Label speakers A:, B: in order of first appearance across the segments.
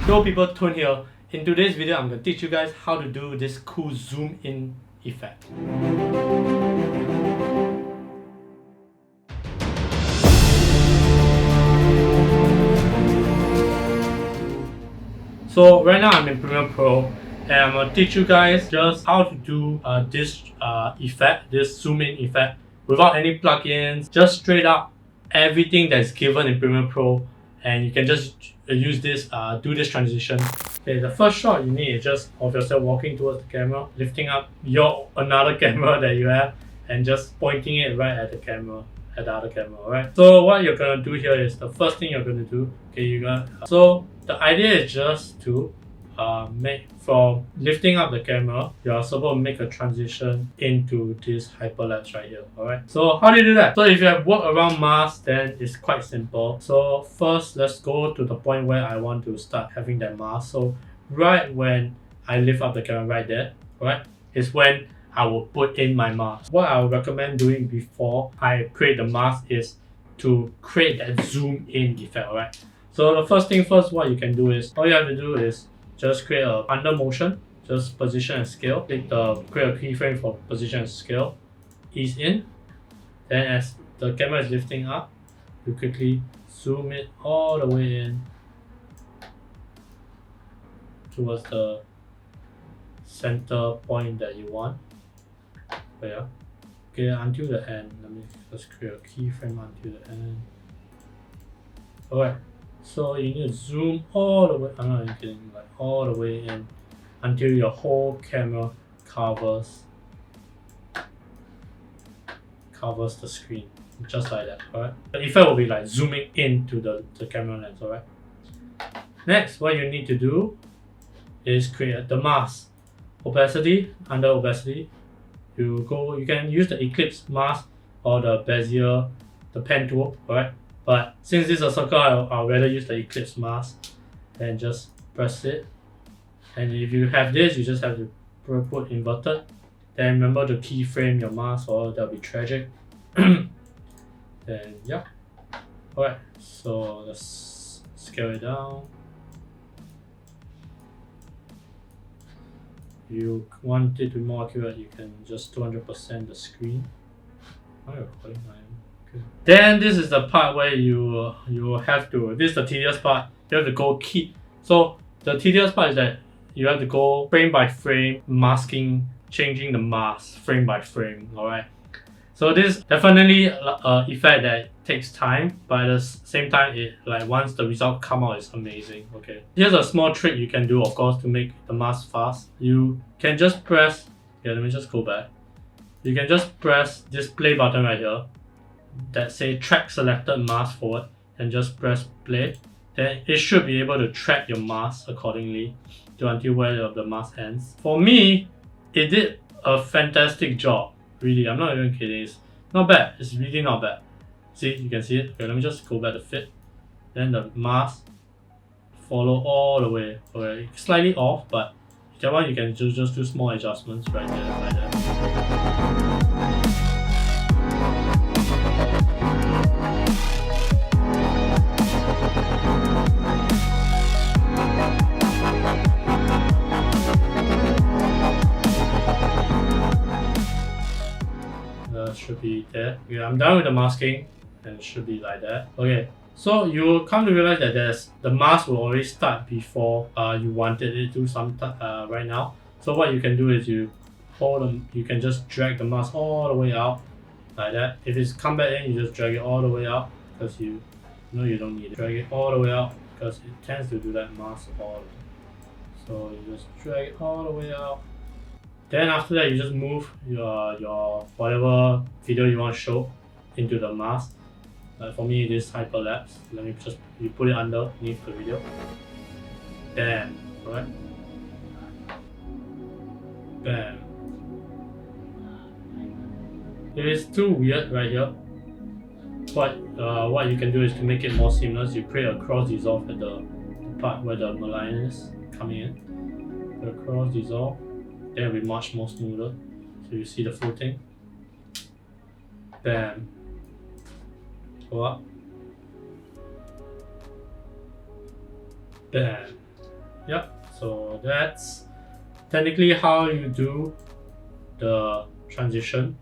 A: Yo people, Tone here. In today's video, I'm going to teach you guys how to do this cool zoom in effect. So right now I'm in Premiere Pro and I'm going to teach you guys just how to do this effect, this zoom in effect without any plugins, just straight up everything that's given in Premiere Pro, and you can just use this, do this transition. Okay, the first shot you need is just of yourself walking towards the camera, lifting up your another camera that you have and just pointing it right at the camera, at the other camera, alright? So what you're gonna do here is the first thing you're gonna do, okay, so the idea is just to make from lifting up the camera, you're supposed to make a transition into this hyperlapse right here, alright? So how do you do that? So if you have work around mask, then it's quite simple. So first, let's go to the point where I want to start having that mask. So right when I lift up the camera right there, alright, is when I will put in my mask. What I would recommend doing before I create the mask is to create that zoom in effect, alright? So the first thing first, what you can do is, all you have to do is just create a under motion, just position and scale. Click the create a keyframe for position and scale, ease in. Then as the camera is lifting up, you quickly zoom it all the way in towards the center point that you want. Yeah. Okay, until the end. Let me just create a keyframe until the end. Alright. So you need to zoom all the way, I'm not even kidding, like all the way in until your whole camera covers the screen, just like that, alright? The effect will be like zooming into the camera lens, alright? Next, what you need to do is create the mask. Opacity, under opacity, you can use the Eclipse mask or the Bezier, the pen tool, alright? But since this is a circle, I'll rather use the Eclipse mask and just press it. And if you have this, you just have to put inverted. Then remember to keyframe your mask or that'll be tragic. Then yeah. Alright, so let's scale it down. You want it to be more accurate, you can just 200% the screen. Am I recording? I am. Then this is the part where you have to, this is the tedious part, you have to go keep. So the tedious part is that you have to go frame by frame, masking, changing the mask frame by frame, alright? So this is definitely an effect that takes time, but at the same time, it like once the result come out, it's amazing, okay? Here's a small trick you can do, of course, to make the mask fast. You can just press, let me just go back. You can just press this play button right here that say track selected mask forward and just press play. Then it should be able to track your mask accordingly to until where the mask ends. For me, it did a fantastic job. Really, I'm not even kidding. It's not bad. It's really not bad. See, you can see it. Okay, let me just go back to fit. Then the mask follow all the way. Okay, slightly off, but that one you can just do small adjustments right there, like that. Should be there. Okay, I'm done with the masking and it should be like that. Okay, so you will come to realize that the mask will already start before you wanted it to right now. So what you can do is you can just drag the mask all the way out like that. If it's come back in, you just drag it all the way out because you know you don't need it. Drag it all the way out because it tends to do that mask all the way. So you just drag it all the way out. Then after that, you just move your whatever video you want to show into the mask. For me, it is hyperlapse. Let me just, you put it underneath the video. Bam, right? Bam. If it's too weird right here, what you can do is to make it more seamless, you create a cross dissolve at the part where the malign is coming in. The cross dissolve. Then it'll be much more smoother. So you see the full thing. Bam. Go up. Bam. Yep, so that's technically how you do the transition.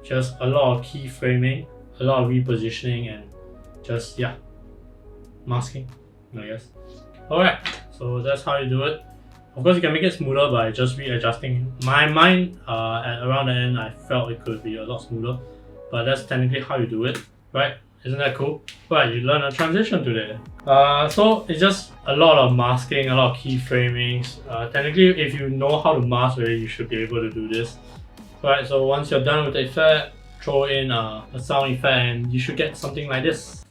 A: Just a lot of keyframing, a lot of repositioning, and just, yeah, masking, I guess. Alright, so that's how you do it. Of course, you can make it smoother by just readjusting. My mind, at around the end, I felt it could be a lot smoother, but that's technically how you do it, right? Isn't that cool? Right, you learn a transition today. So it's just a lot of masking, a lot of keyframings. Technically, if you know how to mask already, you should be able to do this. Right, so once you're done with the effect, throw in a sound effect and you should get something like this.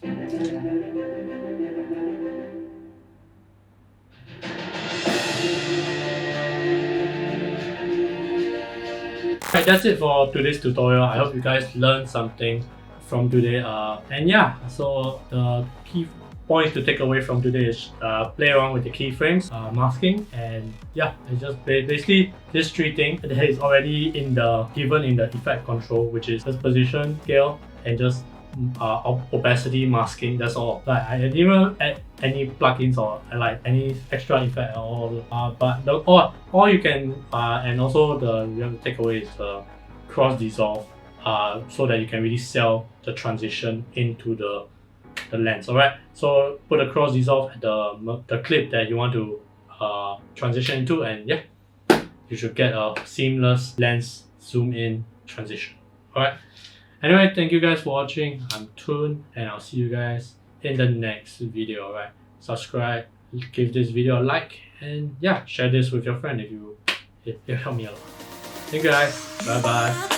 A: Right, that's it for today's tutorial. I hope you guys learned something from today. And yeah, so the key points to take away from today is play around with the keyframes, masking, and yeah, it's just basically these three things that is already given in the effect control, which is just position, scale, and just opacity masking. That's all. Like I didn't even add any plugins or like any extra effect or all. But all you can and also you have to take away is the cross dissolve. So that you can really sell the transition into the lens. Alright, so put a cross dissolve at the clip that you want to transition into, and yeah, you should get a seamless lens zoom in transition. Alright, anyway, thank you guys for watching. I'm Toon, and I'll see you guys in the next video. Alright, subscribe, give this video a like, and yeah, share this with your friend if it helped me a lot. Thank you guys. Bye bye.